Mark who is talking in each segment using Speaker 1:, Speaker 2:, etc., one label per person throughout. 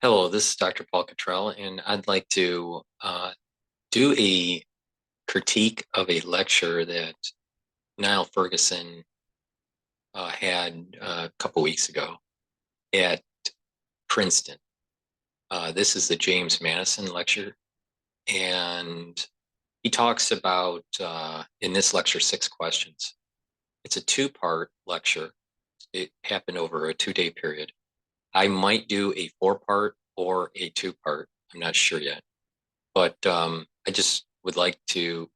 Speaker 1: Hello, this is Dr. Paul Cottrell, and I'd like to do a critique of a lecture that Niall Ferguson had a couple weeks ago at Princeton. This is the James Madison lecture, and he talks about, in this lecture, 6 questions. It's a 2-part lecture. It happened over a 2-day period. I might do a 4-part or a 2-part. I'm not sure yet. But I just would like to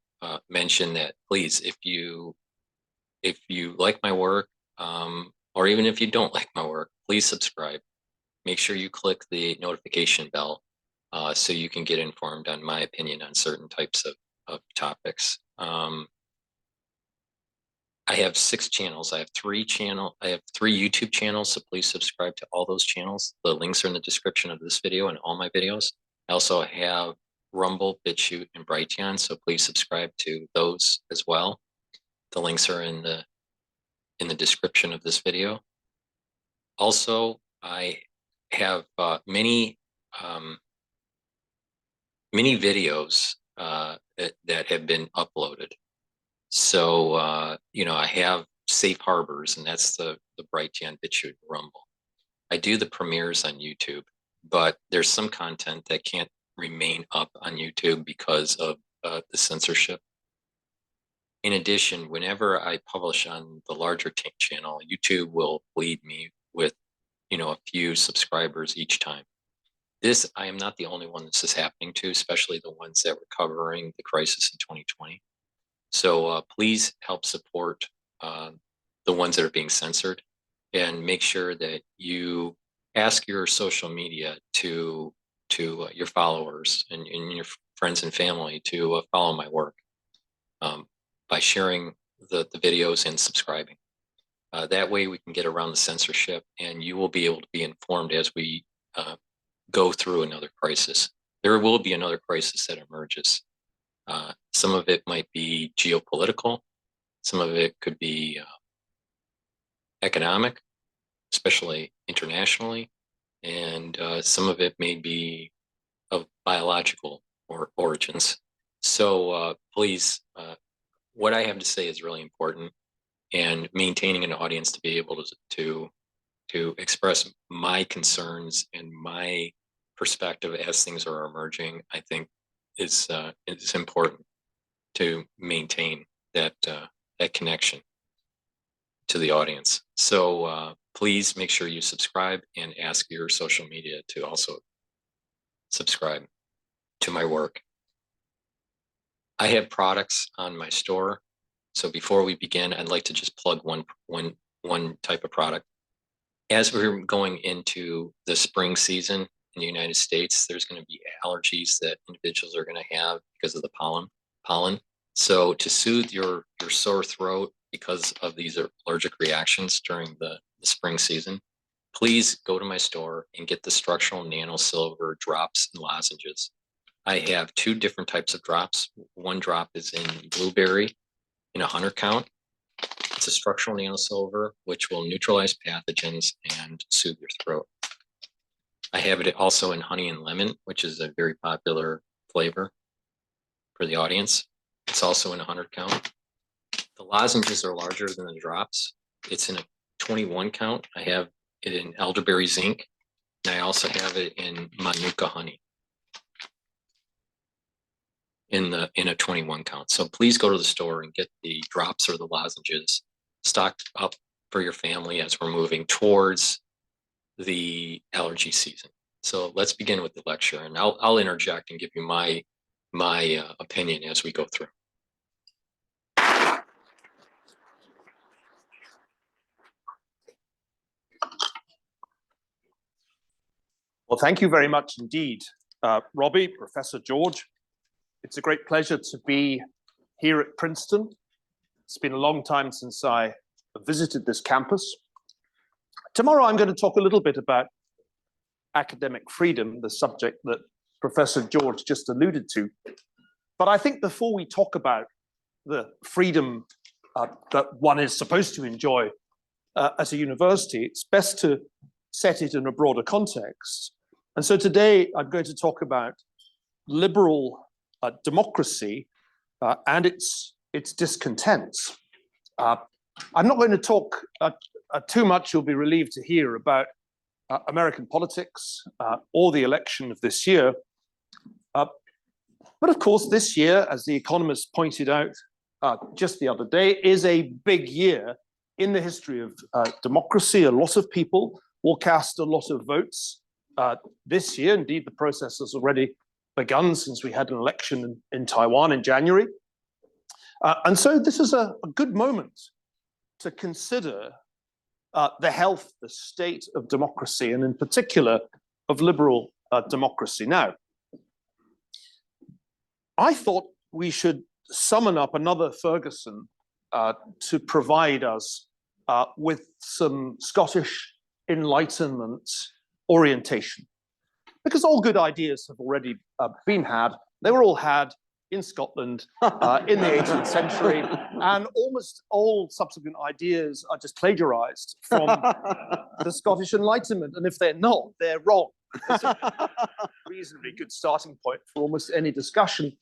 Speaker 1: mention that, please, if you like my work, or even if you don't like my work, please subscribe. Make sure you click the notification bell so you can get informed on my opinion on certain types of topics. I have 6 channels. I have 3 YouTube channels, so please subscribe to all those channels. The links are in the description of this video and all my videos. I also have Rumble, Bitchute, and Brighteon, so please subscribe to those as well. The links are in the description of this video. Also, I have many videos that have been uploaded. So, I have safe harbors, and that's the Brighteon, Bitchute, Rumble. I do the premieres on YouTube, but there's some content that can't remain up on YouTube because of the censorship. In addition, whenever I publish on the larger channel, YouTube will bleed me with, a few subscribers each time. I am not the only one this is happening to, especially the ones that were covering the crisis in 2020. So please help support the ones that are being censored, and make sure that you ask your social media to your followers and your friends and family to follow my work by sharing the videos and subscribing. That way we can get around the censorship, and you will be able to be informed as we go through another crisis. There will be another crisis that emerges. Some of it might be geopolitical. Some of it could be economic, especially internationally. And some of it may be of biological origins. So please, what I have to say is really important, and maintaining an audience to be able to express my concerns and my perspective as things are emerging, I think it's important to maintain that connection to the audience. So please make sure you subscribe, and ask your social media to also subscribe to my work. I have products on my store. So before we begin, I'd like to just plug one type of product. As we're going into the spring season in the United States, there's going to be allergies that individuals are going to have because of the pollen. So to soothe your sore throat because of these allergic reactions during the spring season, please go to my store and get the structural nano silver drops and lozenges. I have 2 different types of drops. One drop is in blueberry in 100 count. It's a structural nano silver, which will neutralize pathogens and soothe your throat. I have it also in honey and lemon, which is a very popular flavor for the audience. It's also in 100 count. The lozenges are larger than the drops. It's in a 21 count. I have it in elderberry zinc, and I also have it in manuka honey in a 21 count. So please go to the store and get the drops or the lozenges stocked up for your family as we're moving towards the allergy season. So let's begin with the lecture, and I'll interject and give you my opinion as we go through.
Speaker 2: Well, thank you very much indeed, Robbie, Professor George. It's a great pleasure to be here at Princeton. It's been a long time since I visited this campus. Tomorrow, I'm going to talk a little bit about academic freedom, the subject that Professor George just alluded to. But I think before we talk about the freedom that one is supposed to enjoy at a university, it's best to set it in a broader context. And so today I'm going to talk about liberal democracy and its discontents. I'm not going to talk too much, you'll be relieved to hear, about American politics or the election of this year. But of course, this year, as the Economist pointed out just the other day, is a big year in the history of democracy. A lot of people will cast a lot of votes this year. Indeed, the process has already begun since we had an election in Taiwan in January. And so this is a good moment to consider the health, the state of democracy, and in particular of liberal democracy. Now, I thought we should summon up another Ferguson to provide us with some Scottish Enlightenment orientation. Because all good ideas have already been had. They were all had in Scotland in the 18th century, and almost all subsequent ideas are just plagiarized from the Scottish Enlightenment. And if they're not, they're wrong. It's a reasonably good starting point for almost any discussion.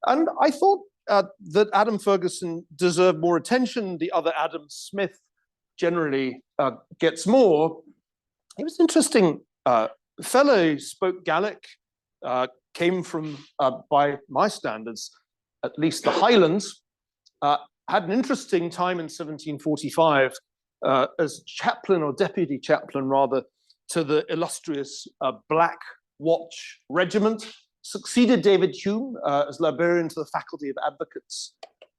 Speaker 2: And I thought that Adam Ferguson deserved more attention. The other Adam Smith generally gets more. He was an interesting fellow, spoke Gaelic, came from, by my standards, at least the Highlands, had an interesting time in 1745 as chaplain, or deputy chaplain rather, to the illustrious Black Watch Regiment, succeeded David Hume as librarian to the Faculty of Advocates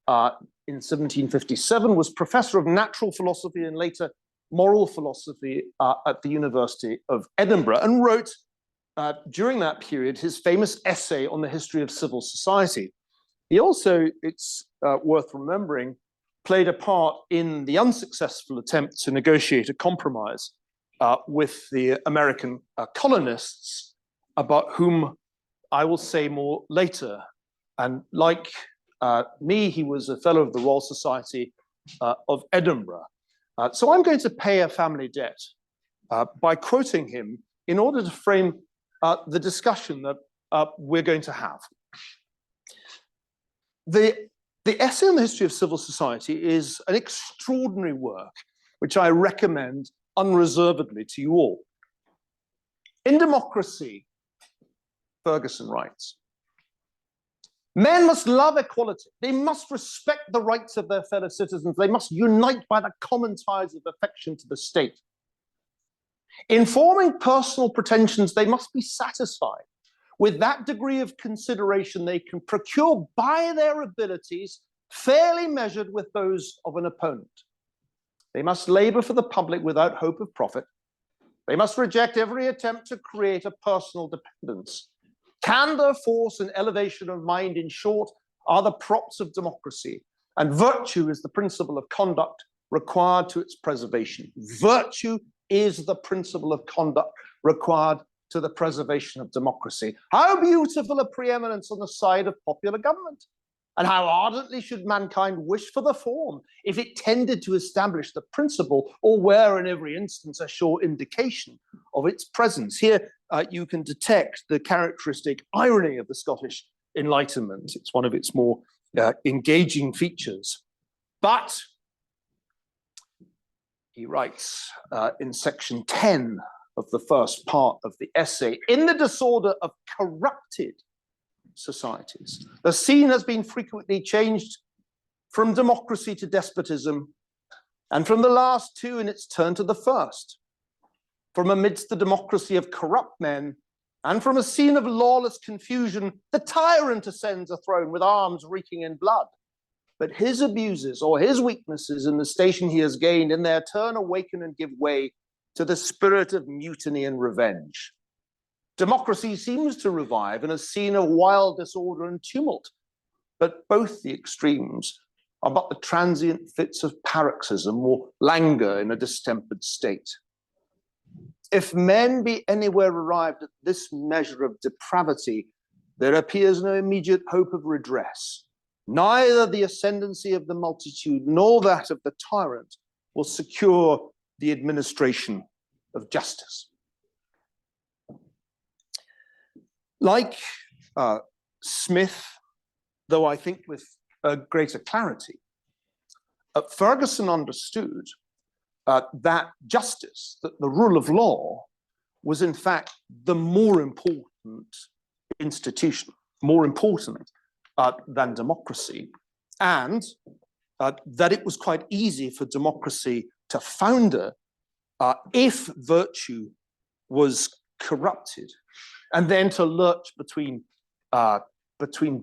Speaker 2: in 1757, was professor of natural philosophy and later moral philosophy at the University of Edinburgh, and wrote during that period his famous essay on the history of civil society. He also, it's worth remembering, played a part in the unsuccessful attempt to negotiate a compromise with the American colonists, about whom I will say more later. And like me, he was a fellow of the Royal Society of Edinburgh. So I'm going to pay a family debt by quoting him in order to frame the discussion that we're going to have. The essay on the history of civil society is an extraordinary work, which I recommend unreservedly to you all. In democracy, Ferguson writes, men must love equality. They must respect the rights of their fellow citizens. They must unite by the common ties of affection to the state. In forming personal pretensions, they must be satisfied with that degree of consideration they can procure by their abilities, fairly measured with those of an opponent. They must labor for the public without hope of profit. They must reject every attempt to create a personal dependence. Candor, force, and elevation of mind, in short, are the props of democracy, and virtue is the principle of conduct required to its preservation. Virtue is the principle of conduct required to the preservation of democracy. How beautiful a preeminence on the side of popular government, and how ardently should mankind wish for the form if it tended to establish the principle, or were in every instance a sure indication of its presence. Here you can detect the characteristic irony of the Scottish Enlightenment. It's one of its more engaging features. But he writes in section 10 of the first part of the essay, in the disorder of corrupted societies, the scene has been frequently changed from democracy to despotism, and from the last two in its turn to the first. From amidst the democracy of corrupt men, and from a scene of lawless confusion, the tyrant ascends a throne with arms reeking in blood. But his abuses or his weaknesses in the station he has gained in their turn awaken and give way to the spirit of mutiny and revenge. Democracy seems to revive in a scene of wild disorder and tumult, but both the extremes are but the transient fits of paroxysm or languor in a distempered state. If men be anywhere arrived at this measure of depravity, there appears no immediate hope of redress. Neither the ascendancy of the multitude nor that of the tyrant will secure the administration of justice. Like Smith, though I think with greater clarity, Ferguson understood that justice, that the rule of law, was in fact the more important institution, more important than democracy, and that it was quite easy for democracy to founder if virtue was corrupted, and then to lurch between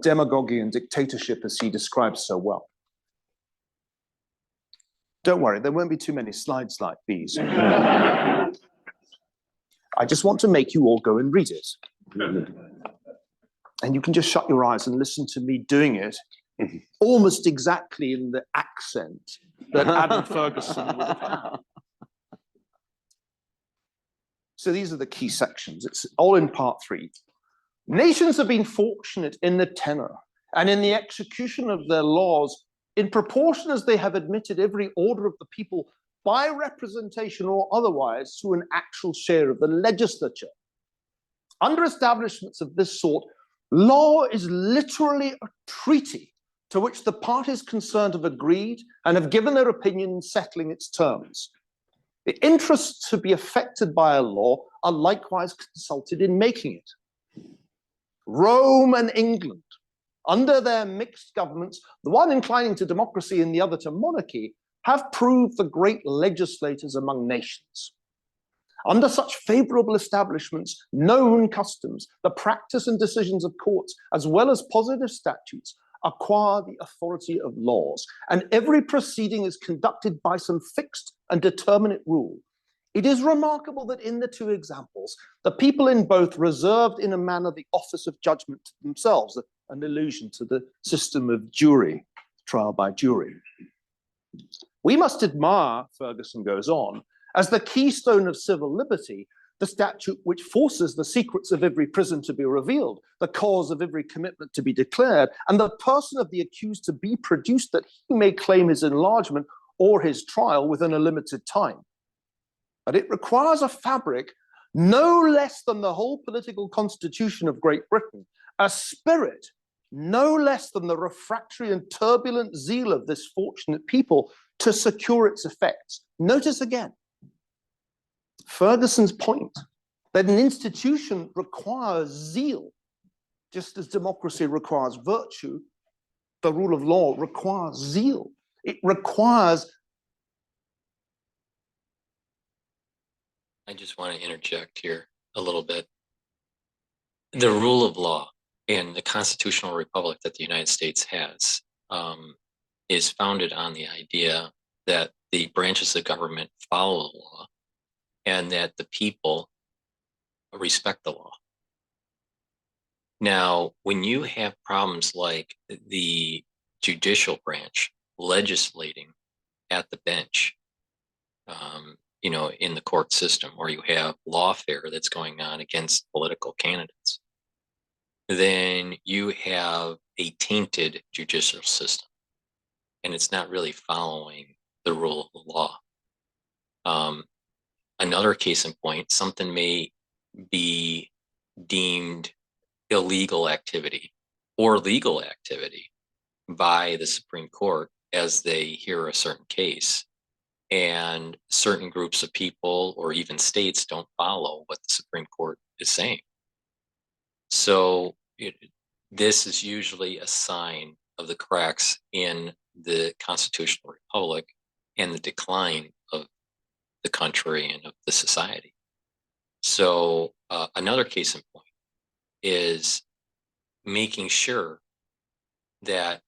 Speaker 2: demagogy and dictatorship, as he describes so well. Don't worry, there won't be too many slides like these. I just want to make you all go and read it. And you can just shut your eyes and listen to me doing it almost exactly in the accent that Adam Ferguson would have had. So these are the key sections. It's all in part 3. Nations have been fortunate in the tenor and in the execution of their laws in proportion as they have admitted every order of the people by representation or otherwise to an actual share of the legislature. Under establishments of this sort, law is literally a treaty to which the parties concerned have agreed and have given their opinion in settling its terms. The interests to be affected by a law are likewise consulted in making it. Rome and England, under their mixed governments, the one inclining to democracy and the other to monarchy, have proved the great legislators among nations. Under such favorable establishments, known customs, the practice and decisions of courts, as well as positive statutes, acquire the authority of laws, and every proceeding is conducted by some fixed and determinate rule. It is remarkable that in the 2 examples, the people in both reserved in a manner the office of judgment to themselves, an allusion to the system of jury, trial by jury. We must admire, Ferguson goes on, as the keystone of civil liberty, the statute which forces the secrets of every prison to be revealed, the cause of every commitment to be declared, and the person of the accused to be produced that he may claim his enlargement or his trial within a limited time. But it requires a fabric no less than the whole political constitution of Great Britain, a spirit no less than the refractory and turbulent zeal of this fortunate people to secure its effects. Notice again, Ferguson's point that an institution requires zeal, just as democracy requires virtue, the rule of law requires zeal. It requires.
Speaker 1: I just want to interject here a little bit. The rule of law and the constitutional republic that the United States has is founded on the idea that the branches of government follow the law and that the people respect the law. Now, when you have problems like the judicial branch legislating at the bench, in the court system, or you have lawfare that's going on against political candidates, then you have a tainted judicial system, and it's not really following the rule of the law. Another case in point, something may be deemed illegal activity or legal activity by the Supreme Court as they hear a certain case, and certain groups of people or even states don't follow what the Supreme Court is saying. So this is usually a sign of the cracks in the constitutional republic and the decline of the country and of the society. So another case in point is making sure that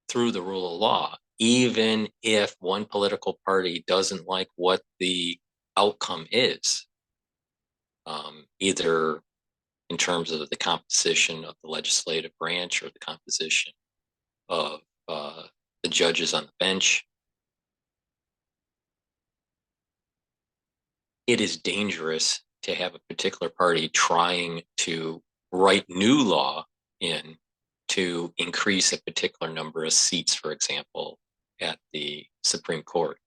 Speaker 1: through the rule of law, even if one political party doesn't like what the outcome is, either in terms of the composition of the legislative branch or the composition of the judges on the bench, it is dangerous to have a particular party trying to write new law in to increase a particular number of seats, for example, at the Supreme Court,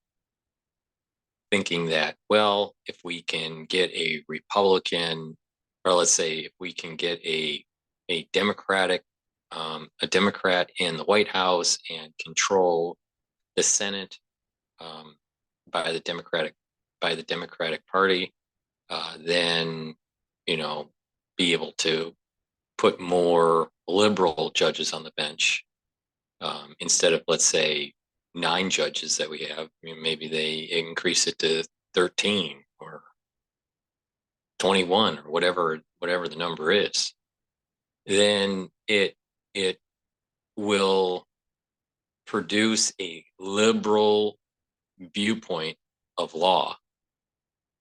Speaker 1: thinking that, well, if we can get a Republican or let's say if we can get a Democrat in the White House and control the Senate um, by the Democratic Party, then be able to put more liberal judges on the bench instead of, let's say, 9 judges that we have. Maybe they increase it to 13 or 21 or whatever the number is. Then it will produce a liberal viewpoint of law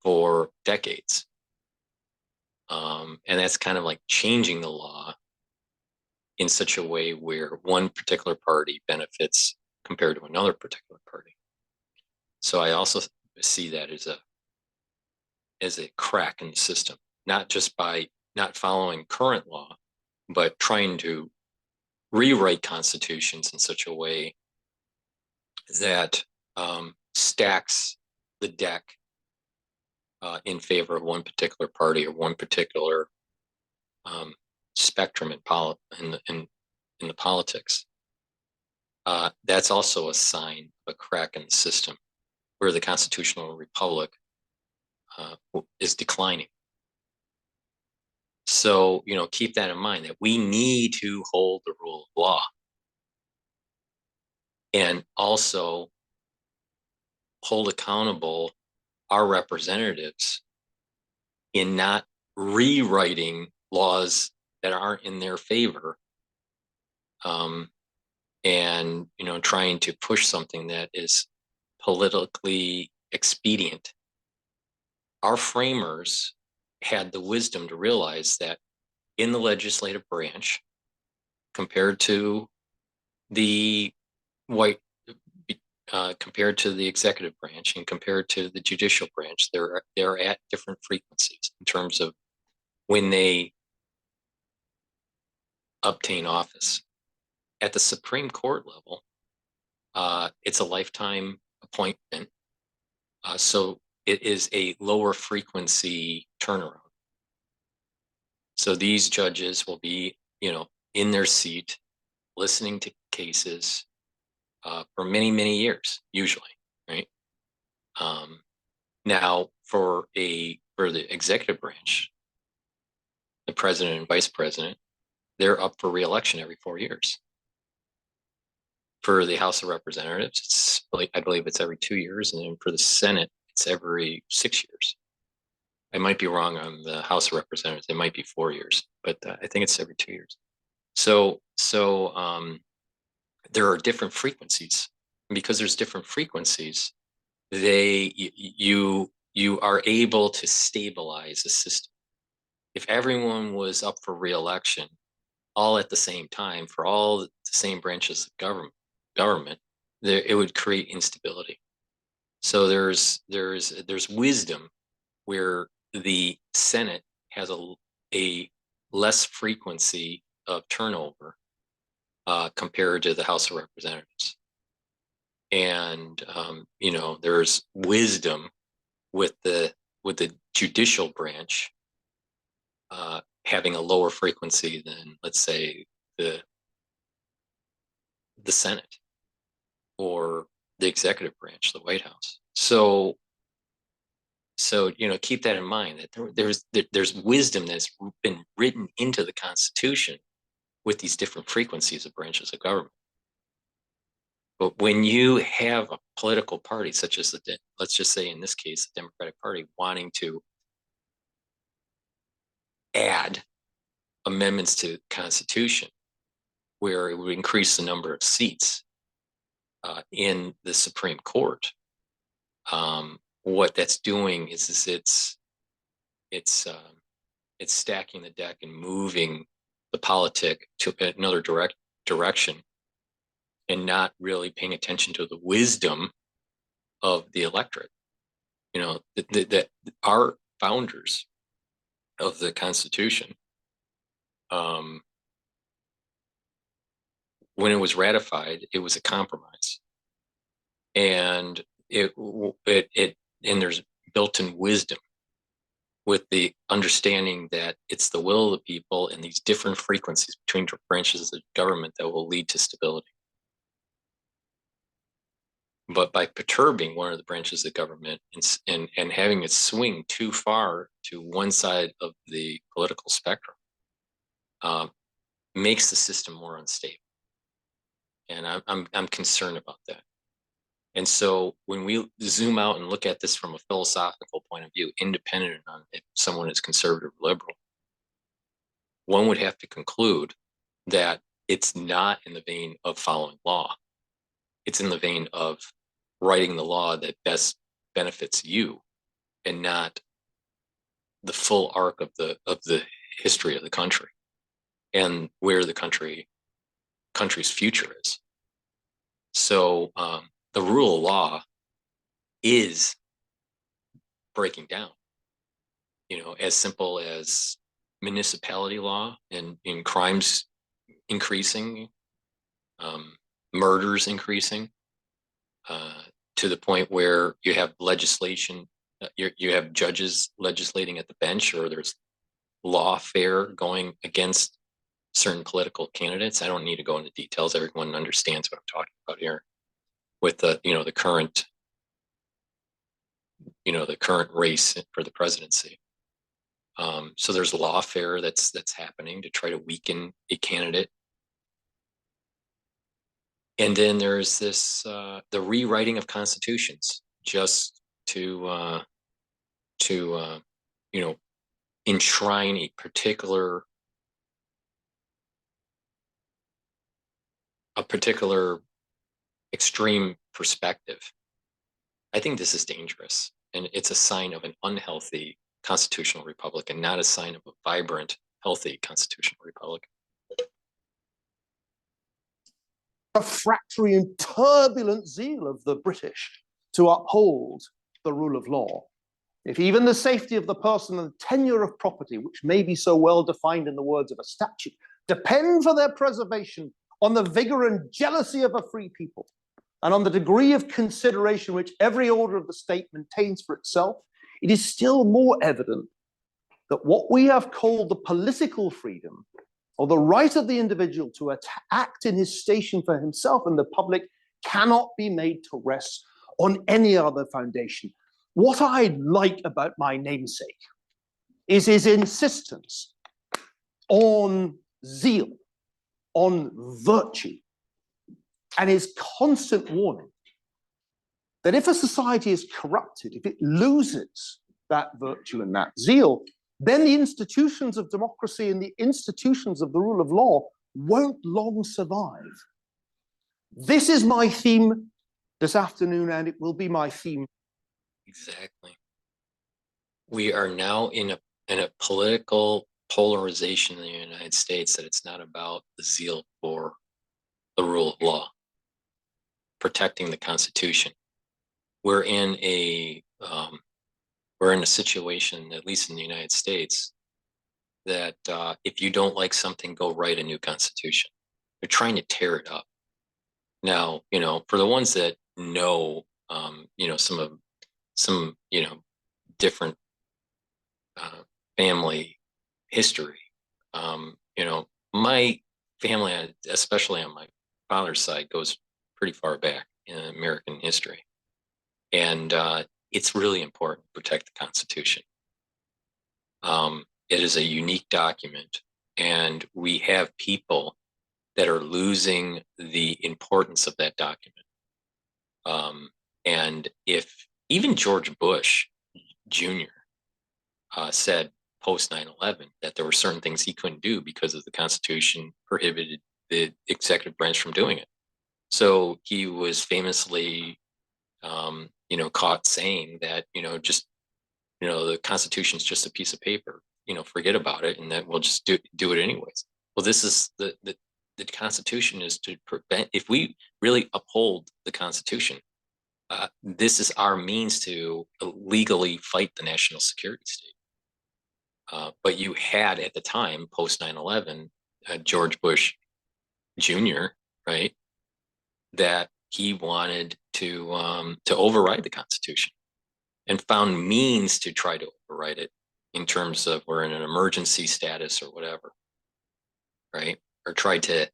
Speaker 1: for decades. And that's kind of like changing the law in such a way where one particular party benefits compared to another particular party. So I also see that as a crack in the system, not just by not following current law, but trying to rewrite constitutions in such a way that stacks the deck in favor of one particular party or one particular spectrum in the politics. That's also a sign of a crack in the system where the constitutional republic is declining. So, keep that in mind, that we need to hold the rule of law and also hold accountable our representatives in not rewriting laws that aren't in their favor, and trying to push something that is politically expedient. Our framers had the wisdom to realize that in the legislative branch, compared to the compared to the executive branch and compared to the judicial branch, they're at different frequencies in terms of when they obtain office. At the Supreme Court level, it's a lifetime appointment, so it is a lower frequency turnaround. So these judges will be, in their seat, listening to cases for many, many years, usually, right? Now, for the executive branch, the president and vice president, they're up for re-election every 4 years. For the House of Representatives, I believe it's every 2 years, and then for the Senate, it's every 6 years. I might be wrong on the House of Representatives; it might be 4 years, but I think it's every 2 years. So there are different frequencies, and because there's different frequencies, you are able to stabilize the system. If everyone was up for re-election all at the same time for all the same branches of government, it would create instability. So there's wisdom where the Senate has a less frequency of turnover compared to the House of Representatives. And there's wisdom with the judicial branch having a lower frequency than, let's say, the Senate or the executive branch, the White House. So keep that in mind, that there's wisdom that's been written into the Constitution with these different frequencies of branches of government. But when you have a political party such as let's just say in this case, the Democratic Party, wanting to add amendments to the Constitution where it would increase the number of seats in the Supreme Court, what that's doing is it's stacking the deck and moving the politic to another direction, and not really paying attention to the wisdom of the electorate. That our founders of the Constitution, when it was ratified, it was a compromise, and and there's built-in wisdom with the understanding that it's the will of the people and these different frequencies between branches of government that will lead to stability. But by perturbing one of the branches of government and having it swing too far to one side of the political spectrum, makes the system more unstable. And I'm concerned about that. And so when we zoom out and look at this from a philosophical point of view, independent on if someone is conservative or liberal, one would have to conclude that it's not in the vein of following law. It's in the vein of writing the law that best benefits you and not the full arc of the history of the country and where the country's future is. So the rule of law is breaking down, as simple as municipality law and in crimes increasing, murders increasing, to the point where you have legislation, you have judges legislating at the bench, or there's lawfare going against certain political candidates. I don't need to go into details. Everyone understands what I'm talking about here with the current race for the presidency. So there's lawfare that's happening to try to weaken a candidate. And then there's this the rewriting of constitutions just to enshrine a particular extreme perspective. I think this is dangerous, and it's a sign of an unhealthy constitutional republic and not a sign of a vibrant, healthy constitutional republic.
Speaker 2: Refractory and turbulent zeal of the British to uphold the rule of law. If even the safety of the person and the tenure of property, which may be so well defined in the words of a statute, depend for their preservation on the vigor and jealousy of a free people, and on the degree of consideration which every order of the state maintains for itself, it is still more evident that what we have called the political freedom, or the right of the individual to act in his station for himself and the public, cannot be made to rest on any other foundation. What I like about my namesake is his insistence on zeal, on virtue, and his constant warning that if a society is corrupted, if it loses that virtue and that zeal, then the institutions of democracy and the institutions of the rule of law won't long survive. This is my theme this afternoon, and it will be my theme.
Speaker 1: Exactly. We are now in a political polarization in the United States that it's not about the zeal for the rule of law, protecting the Constitution. We're in a situation, at least in the United States, that if you don't like something, go write a new constitution. They're trying to tear it up. Now, for the ones that know, some different family history, my family, especially on my father's side, goes pretty far back in American history. And it's really important to protect the Constitution. It is a unique document, and we have people that are losing the importance of that document. And if even George Bush Jr. Said post 9/11 that there were certain things he couldn't do because of the Constitution prohibited the executive branch from doing it. So he was famously caught saying that, the Constitution is just a piece of paper, forget about it, and that we'll just do it anyways. Well, this is the Constitution is to prevent, if we really uphold the Constitution, this is our means to legally fight the national security state. But you had at the time, post 9/11, George Bush Jr., right, that he wanted to override the Constitution and found means to try to override it in terms of we're in an emergency status or whatever, right? Or tried to,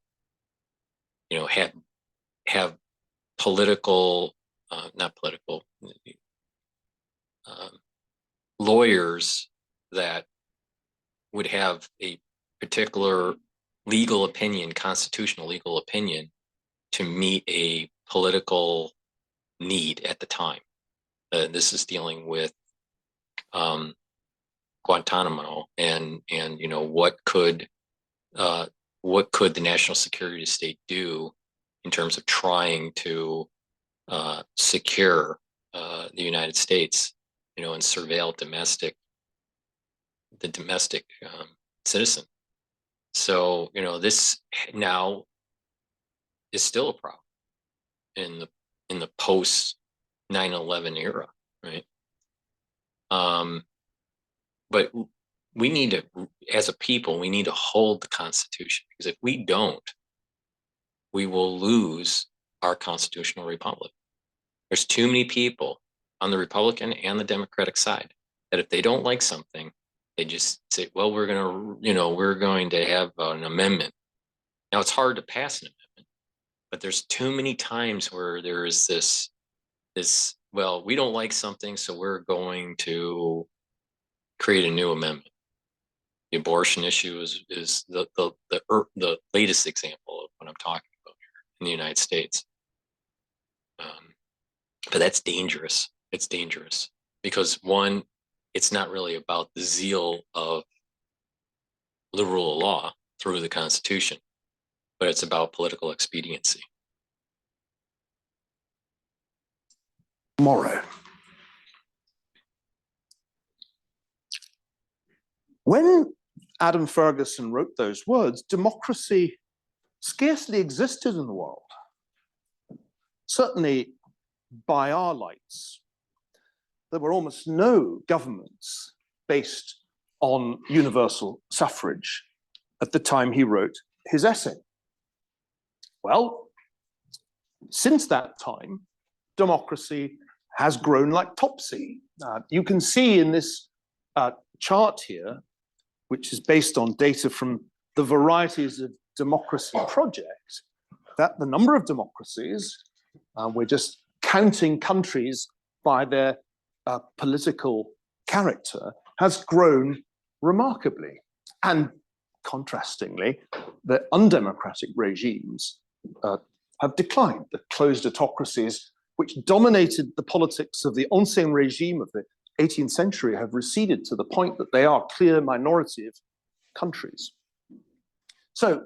Speaker 1: have political, not political, lawyers that would have a particular legal opinion, constitutional legal opinion, to meet a political need at the time. This is dealing with Guantanamo and what could the national security state do in terms of trying to secure the United States, and surveil the domestic citizen. So this now is still a problem in the post 9/11 era, right? But we need to, as a people, we need to hold the Constitution, because if we don't, we will lose our constitutional republic. There's too many people on the Republican and the Democratic side that if they don't like something, they just say, well, we're going to have an amendment. Now, it's hard to pass an amendment, but there's too many times where there is this, well, we don't like something, so we're going to create a new amendment. The abortion issue is the latest example of what I'm talking about here in the United States. But that's dangerous. It's dangerous because, one, it's not really about the zeal of the rule of law through the Constitution, but it's about political expediency.
Speaker 2: Tomorrow. When Adam Ferguson wrote those words, democracy scarcely existed in the world. Certainly, by our lights, there were almost no governments based on universal suffrage at the time he wrote his essay. Well, since that time, democracy has grown like Topsy. You can see in this chart here, which is based on data from the Varieties of Democracy project, that the number of democracies, we're just counting countries by their political character, has grown remarkably. And contrastingly, the undemocratic regimes have declined. The closed autocracies, which dominated the politics of the ancien regime of the 18th century, have receded to the point that they are a clear minority of countries. So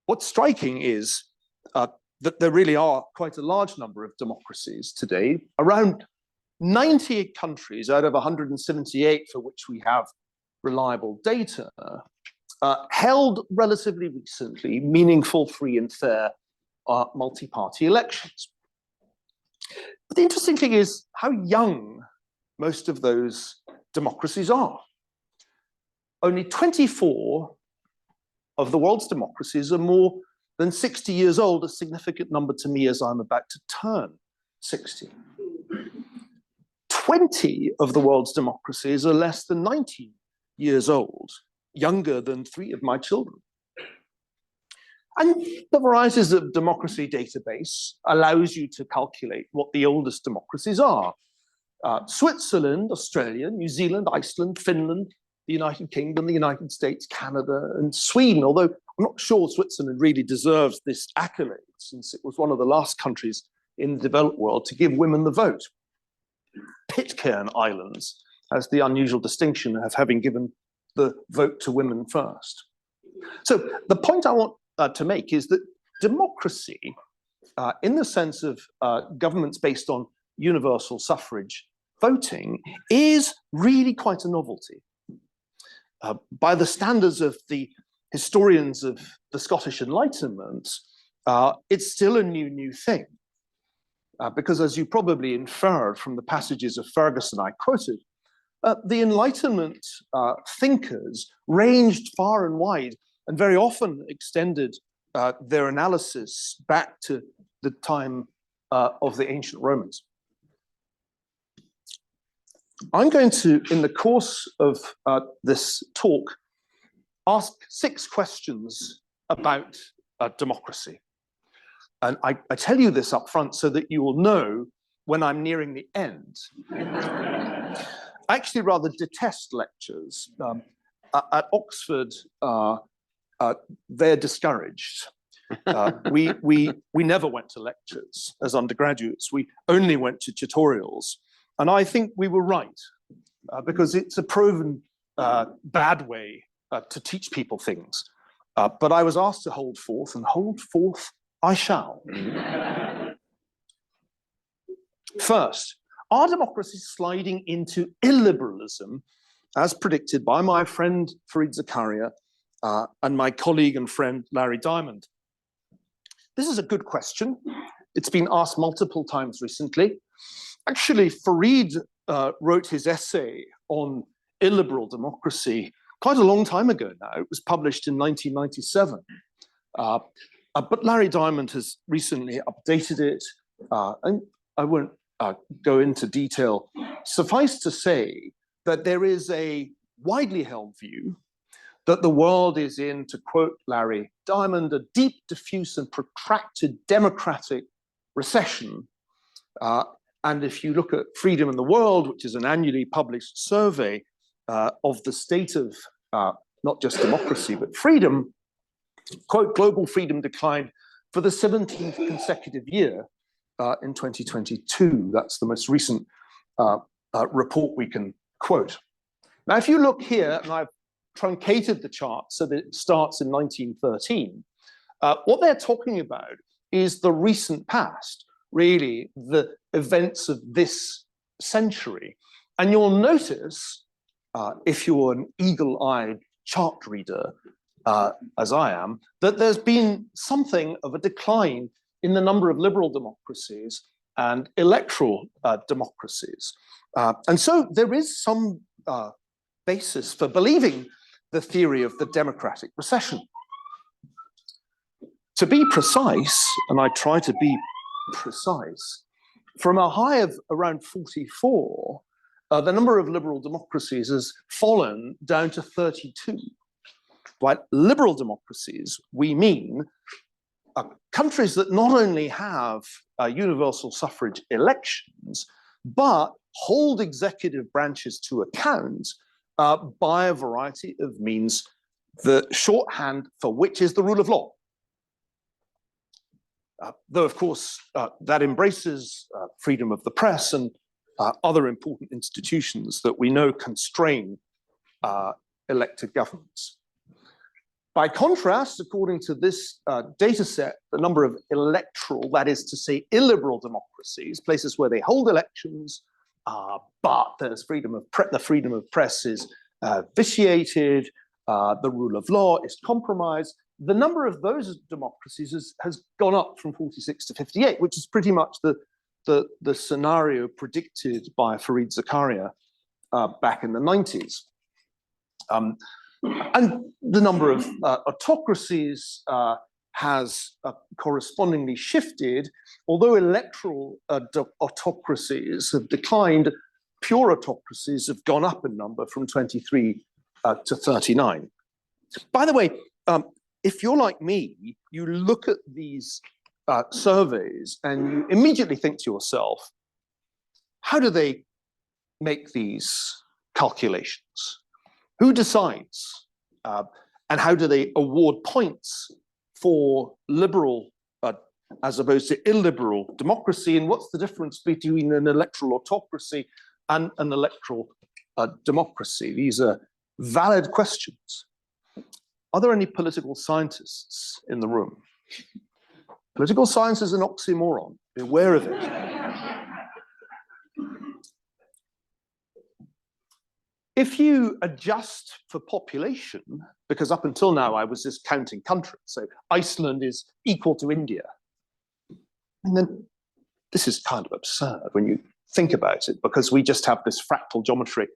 Speaker 2: what's striking is that there really are quite a large number of democracies today, around 90 countries out of 178 for which we have reliable data, held relatively recently meaningful, free and fair multi-party elections. But the interesting thing is how young most of those democracies are. Only 24 of the world's democracies are more than 60 years old, a significant number to me as I'm about to turn 60. 20 of the world's democracies are less than 90 years old, younger than 3 of my children. And the Varieties of Democracy database allows you to calculate what the oldest democracies are. Switzerland, Australia, New Zealand, Iceland, Finland, the United Kingdom, the United States, Canada, and Sweden, although I'm not sure Switzerland really deserves this accolade, since it was one of the last countries in the developed world to give women the vote. Pitcairn Islands has the unusual distinction of having given the vote to women first. So the point I want to make is that democracy, in the sense of governments based on universal suffrage voting, is really quite a novelty. By the standards of the historians of the Scottish Enlightenment, it's still a new thing. Because as you probably inferred from the passages of Ferguson I quoted, the Enlightenment thinkers ranged far and wide and very often extended their analysis back to the time of the ancient Romans. I'm going to, in the course of this talk, ask 6 questions about democracy. And I tell you this up front so that you will know when I'm nearing the end. I actually rather detest lectures. At Oxford, they're discouraged. We never went to lectures as undergraduates. We only went to tutorials. And I think we were right, because it's a proven bad way to teach people things. But I was asked to hold forth, and hold forth I shall. First, are democracies sliding into illiberalism, as predicted by my friend Fareed Zakaria and my colleague and friend Larry Diamond? This is a good question. It's been asked multiple times recently. Actually, Fareed wrote his essay on illiberal democracy quite a long time ago now. It was published in 1997. But Larry Diamond has recently updated it, and I won't go into detail. Suffice to say that there is a widely held view that the world is in, to quote Larry Diamond, a deep, diffuse, and protracted democratic recession. And if you look at Freedom in the World, which is an annually published survey of the state of not just democracy, but freedom, quote, global freedom declined for the 17th consecutive year in 2022. That's the most recent report we can quote. Now, if you look here, and I've truncated the chart so that it starts in 1913, what they're talking about is the recent past, really the events of this century. And you'll notice, if you're an eagle-eyed chart reader, as I am, that there's been something of a decline in the number of liberal democracies and electoral democracies. And so there is some basis for believing the theory of the democratic recession. To be precise, and I try to be precise, from a high of around 44, the number of liberal democracies has fallen down to 32. By liberal democracies, we mean countries that not only have universal suffrage elections, but hold executive branches to account by a variety of means, the shorthand for which is the rule of law. Though, of course, that embraces freedom of the press and other important institutions that we know constrain elected governments. By contrast, according to this data set, the number of electoral, that is to say illiberal democracies, places where they hold elections, but there's the freedom of press is vitiated, the rule of law is compromised. The number of those democracies has gone up from 46 to 58, which is pretty much the scenario predicted by Fareed Zakaria back in the 90s. And the number of autocracies has correspondingly shifted. Although electoral autocracies have declined, pure autocracies have gone up in number from 23 to 39. By the way, if you're like me, you look at these surveys and you immediately think to yourself, how do they make these calculations? Who decides? And how do they award points for liberal as opposed to illiberal democracy? And what's the difference between an electoral autocracy and an electoral democracy? These are valid questions. Are there any political scientists in the room? Political science is an oxymoron. Beware of it. If you adjust for population, because up until now I was just counting countries, so Iceland is equal to India. And then this is kind of absurd when you think about it, because we just have this fractal geometry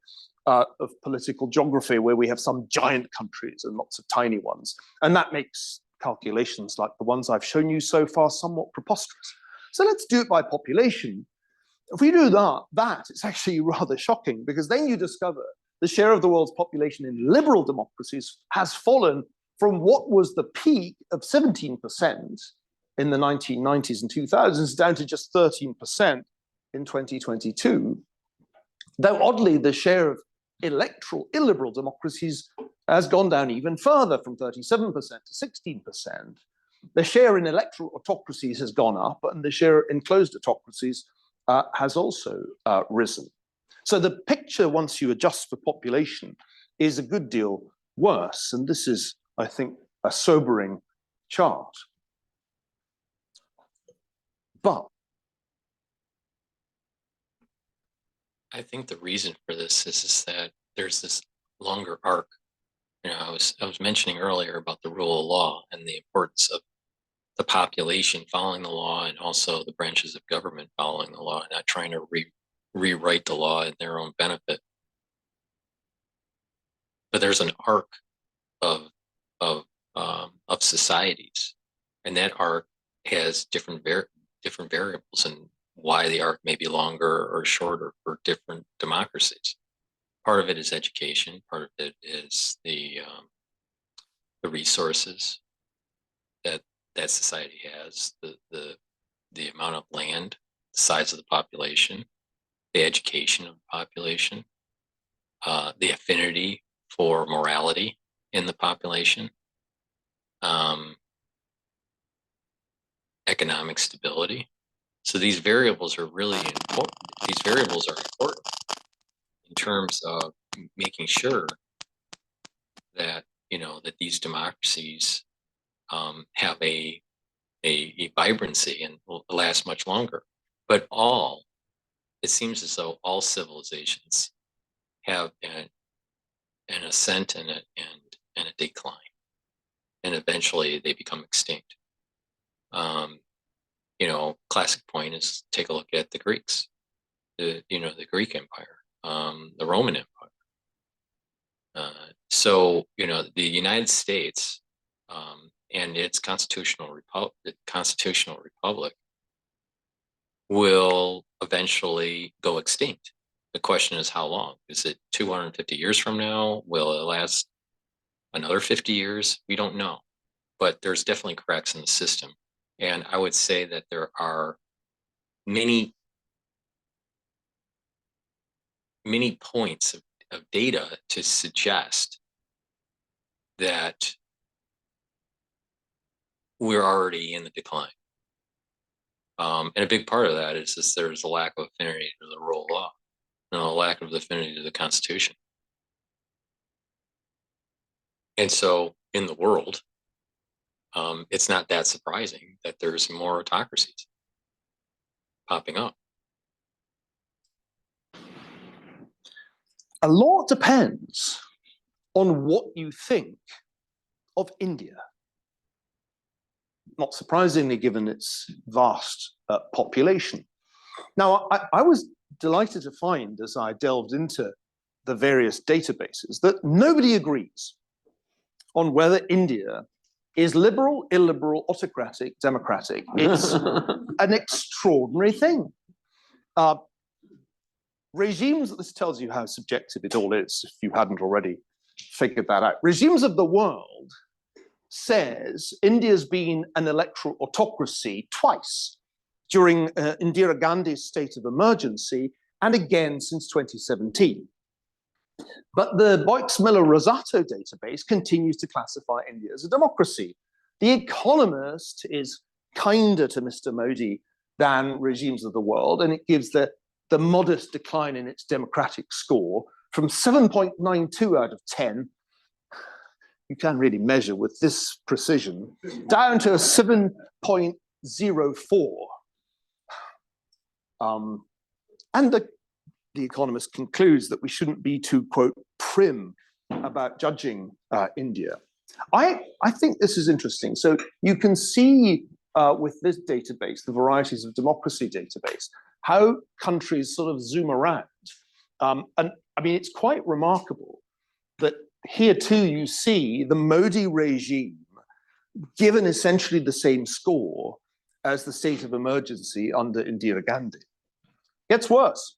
Speaker 2: of political geography where we have some giant countries and lots of tiny ones. And that makes calculations like the ones I've shown you so far somewhat preposterous. So let's do it by population. If we do that, it's actually rather shocking, because then you discover the share of the world's population in liberal democracies has fallen from what was the peak of 17% in the 1990s and 2000s down to just 13% in 2022. Though oddly, the share of illiberal democracies has gone down even further, from 37% to 16%. The share in electoral autocracies has gone up, and the share in closed autocracies has also risen. So the picture, once you adjust for population, is a good deal worse. And this is, I think, a sobering chart. But
Speaker 1: I think the reason for this is that there's this longer arc. You know, I was mentioning earlier about the rule of law and the importance of the population following the law, and also the branches of government following the law, not trying to rewrite the law in their own benefit. But there's an arc of societies, and that arc has different variables, and why the arc may be longer or shorter for different democracies. Part of it is education. Part of it is the resources that society has, the amount of land, the size of the population, the education of the population, the affinity for morality in the population, economic stability. So these variables are really important. These variables are important in terms of making sure that, you know, that these democracies have a vibrancy and will last much longer. But it seems as though all civilizations have an ascent and a decline, and eventually they become extinct. You know, classic point is take a look at the Greeks, the Greek Empire, the Roman Empire. So, you know, the United States and its constitutional republic will eventually go extinct. The question is how long? Is it 250 years from now? Will it last another 50 years? We don't know. But there's definitely cracks in the system. And I would say that there are many points of data to suggest that we're already in the decline. And a big part of that is just there's a lack of affinity to the rule of law, and a lack of affinity to the Constitution. And so in the world, it's not that surprising that there's more autocracies popping up.
Speaker 2: a lot depends on what you think of India. Not surprisingly, given its vast population. Now, I was delighted to find, as I delved into the various databases, that nobody agrees on whether India is liberal, illiberal, autocratic, democratic. It's an extraordinary thing. Regimes, this tells you how subjective it all is, if you hadn't already figured that out. Regimes of the world says India's been an electoral autocracy twice, during Indira Gandhi's state of emergency, and again since 2017. But the Boix-Miller-Rosato database continues to classify India as a democracy. The Economist is kinder to Mr. Modi than regimes of the world, and it gives the modest decline in its democratic score from 7.92 out of 10, you can really measure with this precision, down to a 7.04. And the Economist concludes that we shouldn't be too, quote, prim about judging India. I think this is interesting. So you can see with this database, the Varieties of Democracy database, how countries sort of zoom around. And I mean, it's quite remarkable that here too you see the Modi regime given essentially the same score as the state of emergency under Indira Gandhi. Gets worse.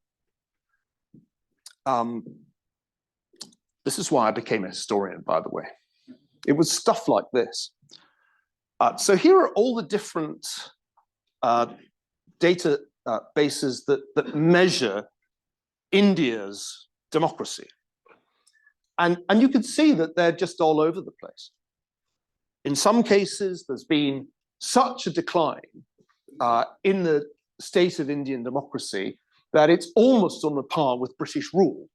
Speaker 2: This is why I became a historian, by the way. It was stuff like this. So here are all the different data bases that measure India's democracy. And you can see that they're just all over the place. In some cases, there's been such a decline in the state of Indian democracy that it's almost on the par with British rule,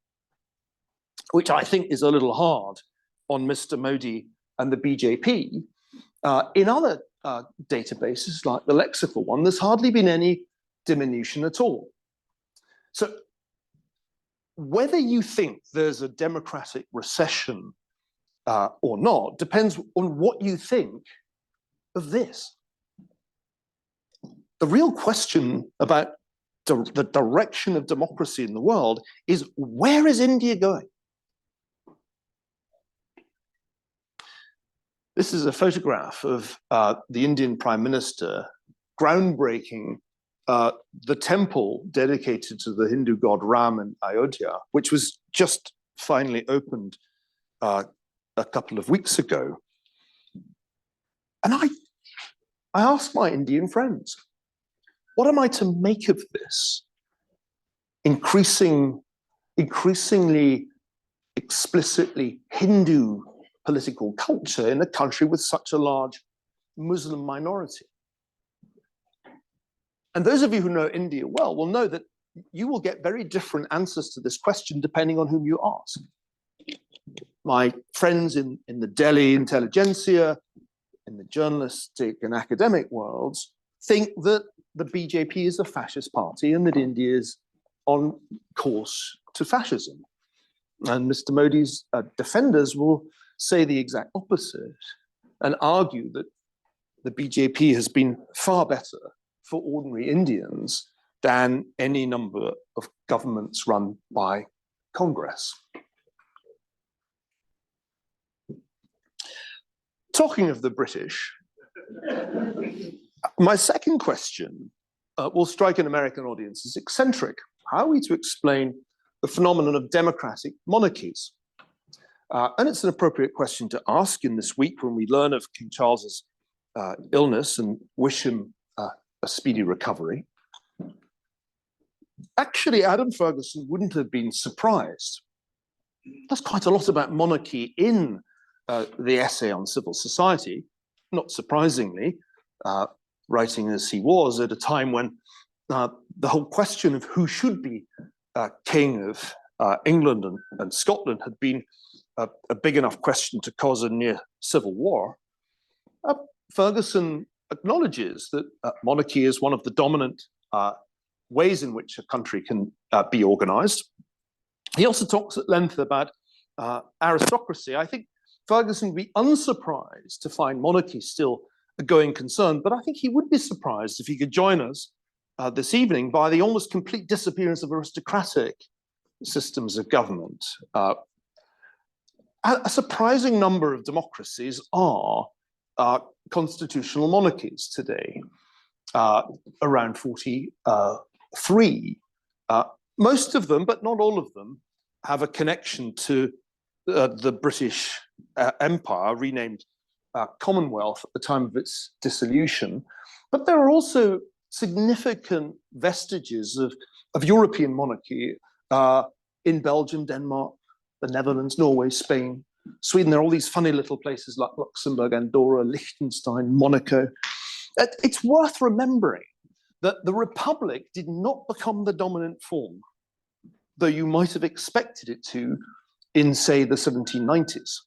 Speaker 2: which I think is a little hard on Mr. Modi and the BJP. In other databases, like the lexical one, there's hardly been any diminution at all. So whether you think there's a democratic recession or not depends on what you think of this. The real question about the direction of democracy in the world is, where is India going? This is a photograph of the Indian Prime Minister groundbreaking the temple dedicated to the Hindu god Ram in Ayodhya, which was just finally opened a couple of weeks ago. And I asked my Indian friends, what am I to make of this increasingly explicitly Hindu political culture in a country with such a large Muslim minority? And those of you who know India well will know that you will get very different answers to this question depending on whom you ask. My friends in the Delhi intelligentsia, in the journalistic and academic worlds, think that the BJP is a fascist party and that India is on course to fascism. And Mr. Modi's defenders will say the exact opposite and argue that the BJP has been far better for ordinary Indians than any number of governments run by Congress. Talking of the British, my second question will strike an American audience as eccentric. How are we to explain the phenomenon of democratic monarchies? And it's an appropriate question to ask in this week when we learn of King Charles's illness and wish him a speedy recovery. Actually, Adam Ferguson wouldn't have been surprised. There's quite a lot about monarchy in the essay on civil society, not surprisingly, writing as he was at a time when the whole question of who should be king of England and Scotland had been a big enough question to cause a near civil war. Ferguson acknowledges that monarchy is one of the dominant ways in which a country can be organized. He also talks at length about aristocracy. I think Ferguson would be unsurprised to find monarchy still a going concern, but I think he would be surprised if he could join us this evening by the almost complete disappearance of aristocratic systems of government. A surprising number of democracies are constitutional monarchies today, around 43. Most of them, but not all of them, have a connection to the British Empire, renamed Commonwealth at the time of its dissolution. But there are also significant vestiges of European monarchy in Belgium, Denmark, the Netherlands, Norway, Spain, Sweden. There are all these funny little places like Luxembourg, Andorra, Liechtenstein, Monaco. It's worth remembering that the Republic did not become the dominant form, though you might have expected it to in, say, the 1790s.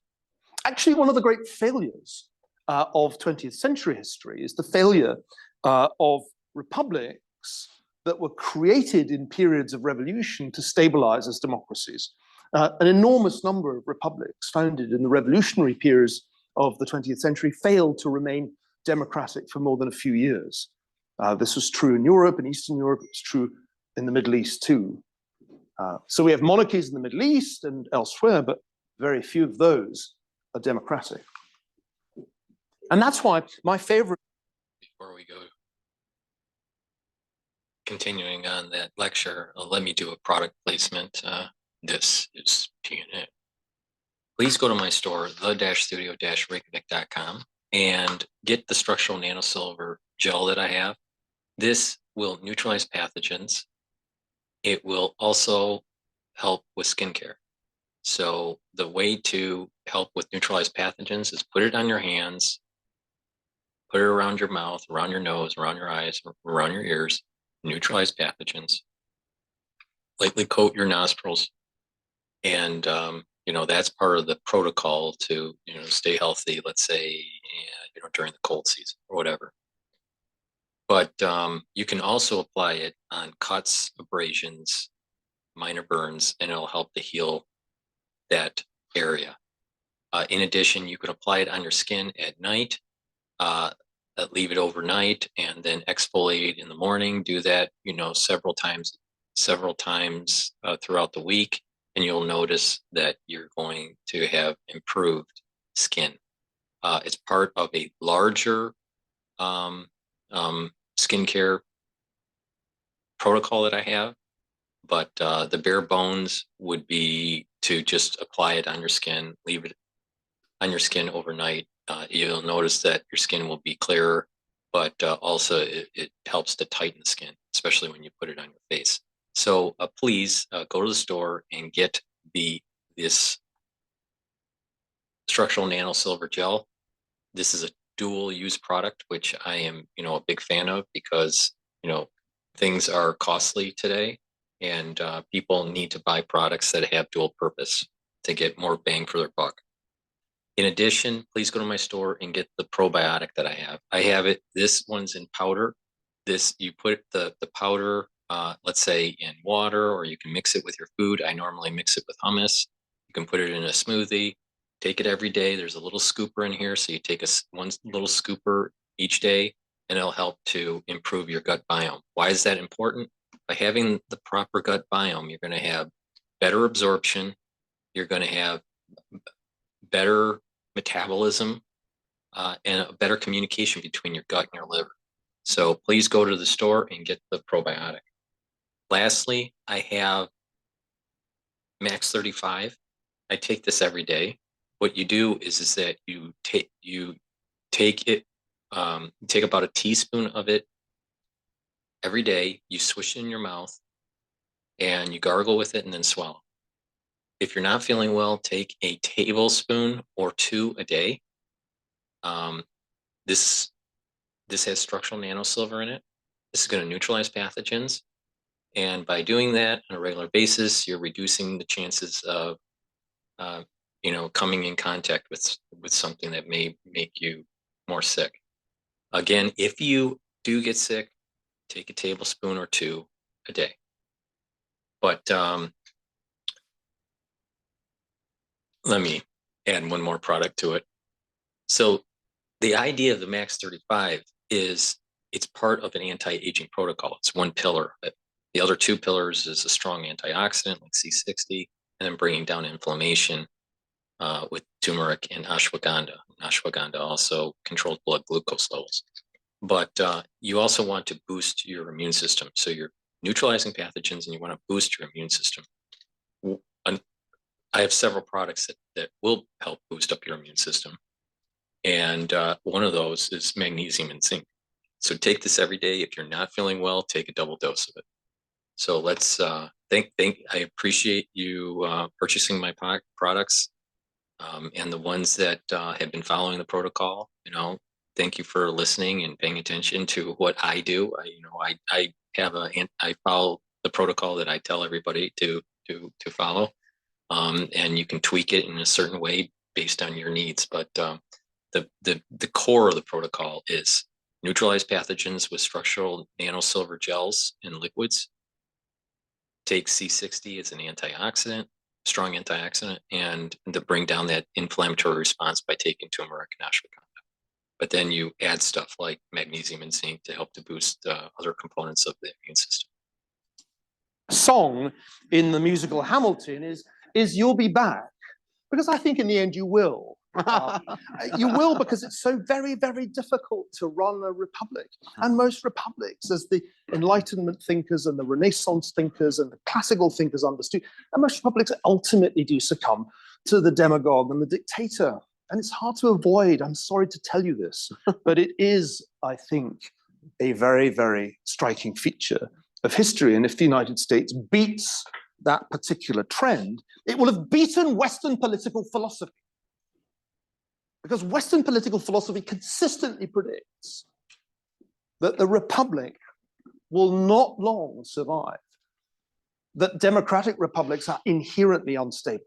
Speaker 2: Actually, one of the great failures of 20th century history is the failure of republics that were created in periods of revolution to stabilize as democracies. An enormous number of republics founded in the revolutionary periods of the 20th century failed to remain democratic for more than a few years. This was true in Europe and Eastern Europe. It's true in the Middle East too. So we have monarchies in the Middle East and elsewhere, but very few of those are democratic. And that's why my favorite...
Speaker 1: Before we go continuing on that lecture, let me do a product placement. This is TNA. Please go to my store, the-studio-reykjavik.com, and get the structural nanosilver gel that I have. This will neutralize pathogens. It will also help with skincare. So the way to help with neutralized pathogens is put it on your hands, put it around your mouth, around your nose, around your eyes, around your ears, neutralize pathogens. Lightly coat your nostrils, and that's part of the protocol to stay healthy. Let's say during the cold season or whatever. But you can also apply it on cuts, abrasions, minor burns, and it'll help to heal that area. In addition, you could apply it on your skin at night, leave it overnight, and then exfoliate in the morning. Do that, several times throughout the week, and you'll notice that you're going to have improved skin. It's part of a larger skincare protocol that I have, but the bare bones would be to just apply it on your skin, leave it on your skin overnight. You'll notice that your skin will be clearer, but also it helps to tighten the skin, especially when you put it on your face. So please go to the store and get this structural nanosilver gel. This is a dual use product, which I am, a big fan of, because, things are costly today, and people need to buy products that have dual purpose to get more bang for their buck. In addition, please go to my store and get the probiotic that I have. I have it. This one's in powder. You put the powder, let's say, in water, or you can mix it with your food. I normally mix it with hummus. You can put it in a smoothie. Take it every day. There's a little scooper in here, so you take one little scooper each day, and it'll help to improve your gut biome. Why is that important? By having the proper gut biome, you're going to have better absorption. You're going to have better metabolism, and a better communication between your gut and your liver. So please go to the store and get the probiotic. Lastly, I have Max 35. I take this every day. What you do is that you take it, take about a teaspoon of it every day. You swish it in your mouth, and you gargle with it, and then swallow. If you're not feeling well, take a tablespoon or 2 a day. This has structural nanosilver in it. This is going to neutralize pathogens. And by doing that on a regular basis, you're reducing the chances of, coming in contact with something that may make you more sick. Again, if you do get sick, take a tablespoon or 2 a day. But let me add one more product to it. So the idea of the Max 35 is it's part of an anti-aging protocol. It's one pillar. The other 2 pillars is a strong antioxidant like C60, and then bringing down inflammation with turmeric and ashwagandha. Ashwagandha also controls blood glucose levels. But you also want to boost your immune system. So you're neutralizing pathogens, and you want to boost your immune system. I have several products that will help boost up your immune system. And one of those is magnesium and zinc. So take this every day. If you're not feeling well, take a double dose of it. So let's I appreciate you purchasing my products, and the ones that have been following the protocol. Thank you for listening and paying attention to what I do. I follow the protocol that I tell everybody to follow, and you can tweak it in a certain way based on your needs. But the core of the protocol is neutralize pathogens with structural nanosilver gels and liquids. Take C60 as an antioxidant, strong antioxidant, and to bring down that inflammatory response by taking turmeric and ashwagandha. But then you add stuff like magnesium and zinc to help to boost other components of the immune system.
Speaker 2: Song in the musical Hamilton is "You'll Be Back," because I think in the end you will. You will, because it's so very, very difficult to run a republic. And most republics, as the Enlightenment thinkers and the Renaissance thinkers and the classical thinkers understood, and most republics ultimately do succumb to the demagogue and the dictator. And it's hard to avoid. I'm sorry to tell you this, but it is, I think, a very, very striking feature of history. And if the United States beats that particular trend, it will have beaten Western political philosophy. Because Western political philosophy consistently predicts that the republic will not long survive, that democratic republics are inherently unstable.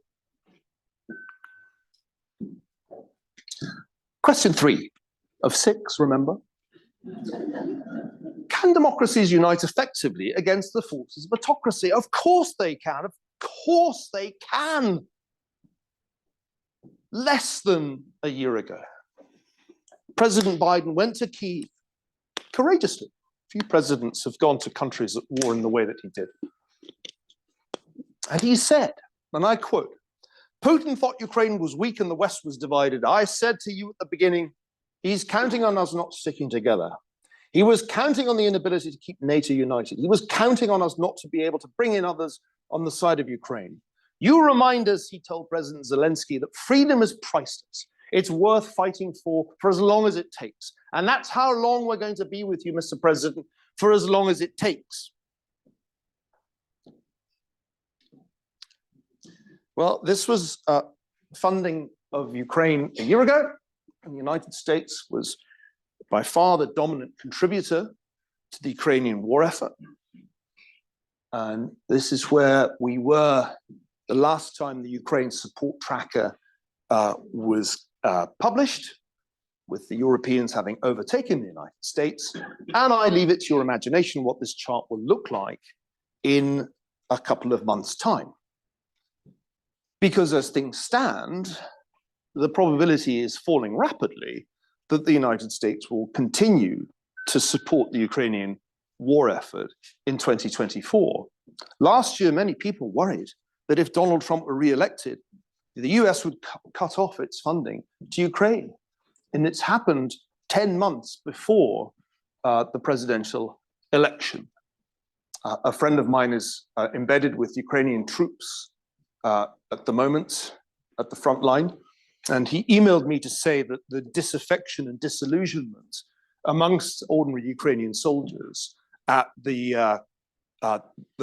Speaker 2: Question 3 of 6, remember? Can democracies unite effectively against the forces of autocracy? Of course they can. Of course they can. Less than a year ago, President Biden went to Kyiv courageously. Few presidents have gone to countries at war in the way that he did. And he said, and I quote, "Putin thought Ukraine was weak and the West was divided. I said to you at the beginning, he's counting on us not sticking together. He was counting on the inability to keep NATO united. He was counting on us not to be able to bring in others on the side of Ukraine. You remind us," he told President Zelensky, "that freedom is priceless. It's worth fighting for as long as it takes. And that's how long we're going to be with you, Mr. President, for as long as it takes." Well, this was funding of Ukraine a year ago, and the United States was by far the dominant contributor to the Ukrainian war effort. And this is where we were the last time the Ukraine support tracker was published, with the Europeans having overtaken the United States. And I leave it to your imagination what this chart will look like in a couple of months' time. Because as things stand, the probability is falling rapidly that the United States will continue to support the Ukrainian war effort in 2024. Last year, many people worried that if Donald Trump were re-elected, the US would cut off its funding to Ukraine. And it's happened 10 months before the presidential election. A friend of mine is embedded with Ukrainian troops at the moment at the front line. And he emailed me to say that the disaffection and disillusionment amongst ordinary Ukrainian soldiers at the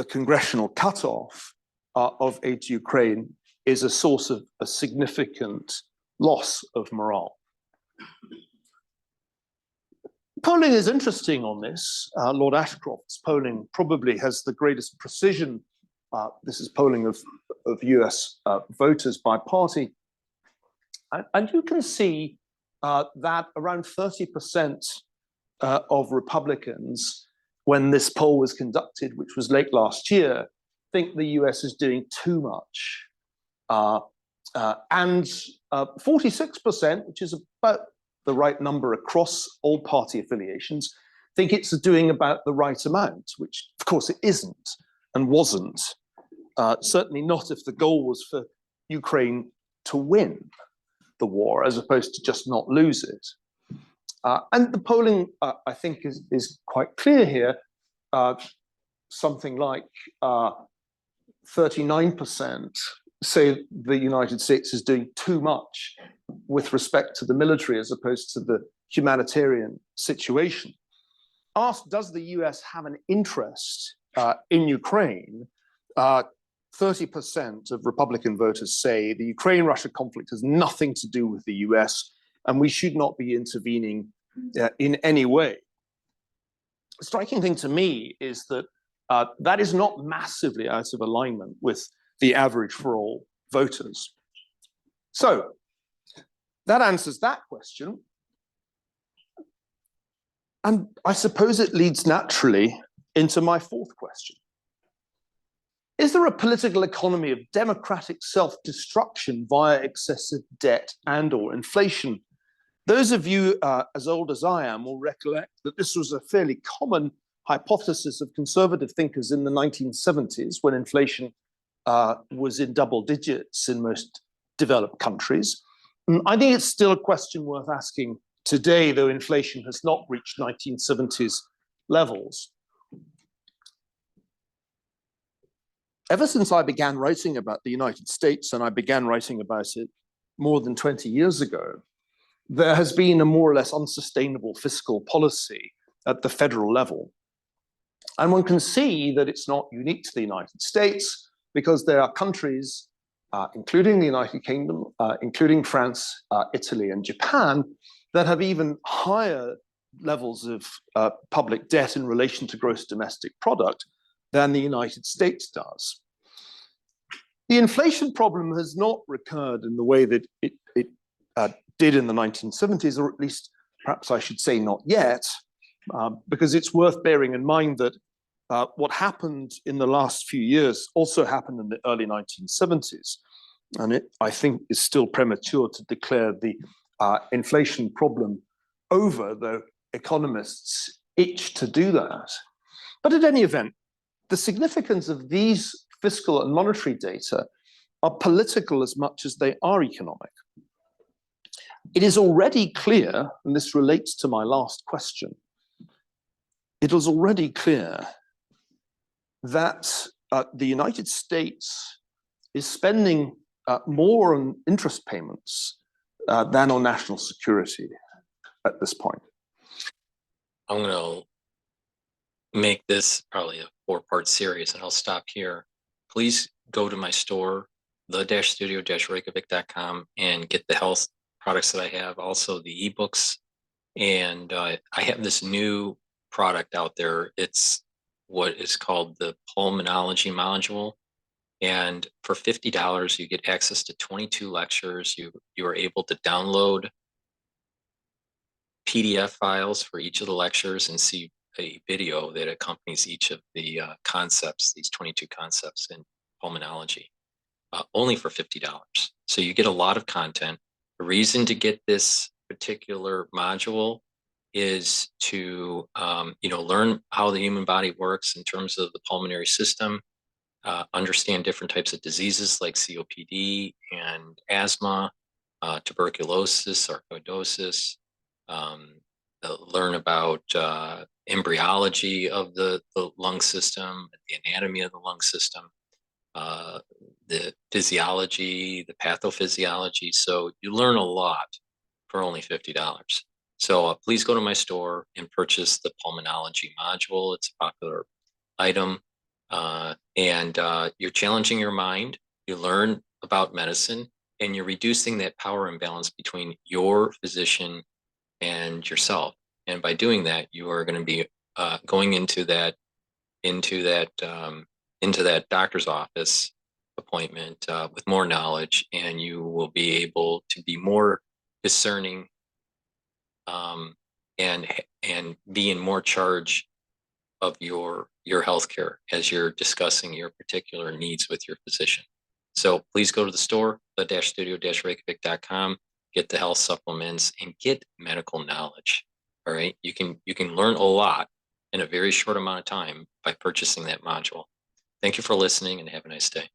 Speaker 2: congressional cutoff of aid to Ukraine is a source of a significant loss of morale. Polling is interesting on this. Lord Ashcroft's polling probably has the greatest precision. This is polling of US voters by party. And you can see that around 30% of Republicans, when this poll was conducted, which was late last year, think the US is doing too much. And 46%, which is about the right number across all party affiliations, think it's doing about the right amount, which of course it isn't and wasn't. Certainly not if the goal was for Ukraine to win the war as opposed to just not lose it. And the polling, I think, is quite clear here. Something like 39% say the United States is doing too much with respect to the military as opposed to the humanitarian situation. Asked, does the US have an interest in Ukraine? 30% of Republican voters say the Ukraine-Russia conflict has nothing to do with the US and we should not be intervening in any way. The striking thing to me is that that is not massively out of alignment with the average for all voters. So that answers that question. And I suppose it leads naturally into my fourth question. Is there a political economy of democratic self-destruction via excessive debt and/or inflation? Those of you as old as I am will recollect that this was a fairly common hypothesis of conservative thinkers in the 1970s when inflation was in double digits in most developed countries. I think it's still a question worth asking today, though inflation has not reached 1970s levels. Ever since I began writing about the United States, and I began writing about it more than 20 years ago, there has been a more or less unsustainable fiscal policy at the federal level. And one can see that it's not unique to the United States, because there are countries, including the United Kingdom, including France, Italy, and Japan, that have even higher levels of public debt in relation to gross domestic product than the United States does. The inflation problem has not recurred in the way that it did in the 1970s, or at least perhaps I should say not yet, because it's worth bearing in mind that what happened in the last few years also happened in the early 1970s. And it, I think, is still premature to declare the inflation problem over, though economists itch to do that. But at any event, the significance of these fiscal and monetary data are political as much as they are economic. It is already clear, and this relates to my last question, it is already clear that the United States is spending more on interest payments than on national security at this point.
Speaker 1: I'm going to make this probably a 4-part series, and I'll stop here. Please go to my store, the-studio-reykjavik.com, and get the health products that I have, also the ebooks. And I have this new product out there. It's what is called the Pulmonology module. And for $50, you get access to 22 lectures. You are able to download PDF files for each of the lectures and see a video that accompanies each of the concepts, these 22 concepts in pulmonology, only for $50. So you get a lot of content. The reason to get this particular module is to learn how the human body works in terms of the pulmonary system, understand different types of diseases like COPD and asthma, tuberculosis, sarcoidosis, learn about embryology of the lung system, the anatomy of the lung system, the physiology, the pathophysiology. So you learn a lot for only $50. So please go to my store and purchase the pulmonology module. It's a popular item. And you're challenging your mind. You learn about medicine, and you're reducing that power imbalance between your physician and yourself. And by doing that, you are going to be going into that doctor's office appointment with more knowledge, and you will be able to be more discerning and be in more charge of your healthcare as you're discussing your particular needs with your physician. So please go to the store, the-studio-reykjavik.com, get the health supplements, and get medical knowledge. All right, you can learn a lot in a very short amount of time by purchasing that module. Thank you for listening, and have a nice day.